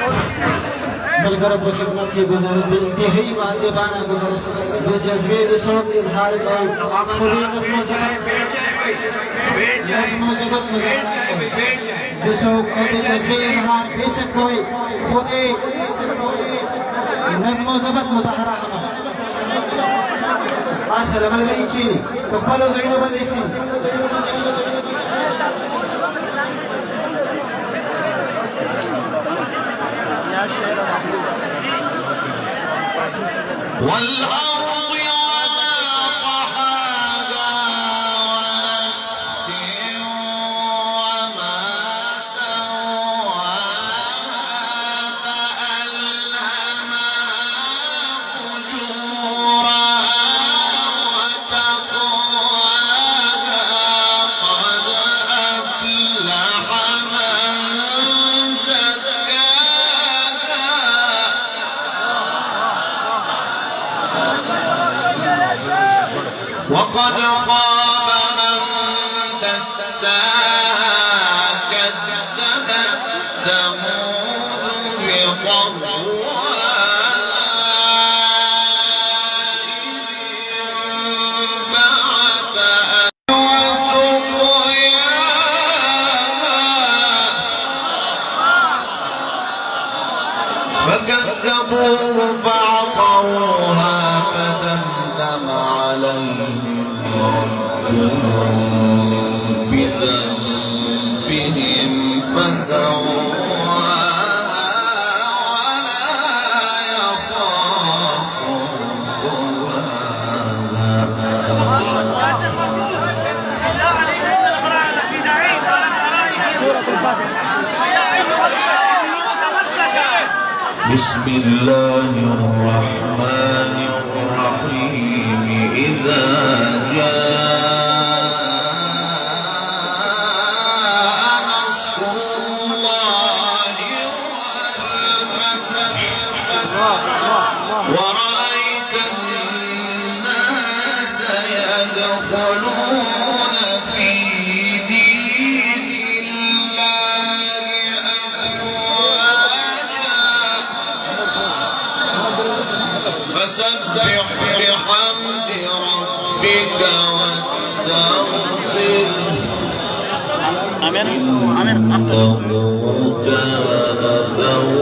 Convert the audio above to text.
मिलकर अपनी खिदमत की गुजारिश इंतहाई मादबाना गुजारिश जो जज्बे शौक इजहार खुली नज़्म-ओ-ज़बत जो शौक और जज्बे इजहार बेशक कोई खुदे नज़्म-ओ-ज़बत मुताहरा हम माशाअल्लाह मलगरी चीनी बस फलो ज़ैनो बंदी चीनी والأرض وما طحاها ونفس وما سواها فألهمها فجورها وتقواها قد أفلح من زكاها وقد خاب من دساها كذبت ثمود بطغواها بعث وسقياها فكذبوه فعقروها فدمدم عليهم بذنبهم فسواها ولا يخاف بسم الله الرحمن الرحيم إذا جاء نصر الله والفتح ورأيت الناس يدخلون في دين الله فسبح بحمد ربك واستغفره إنه كان توابا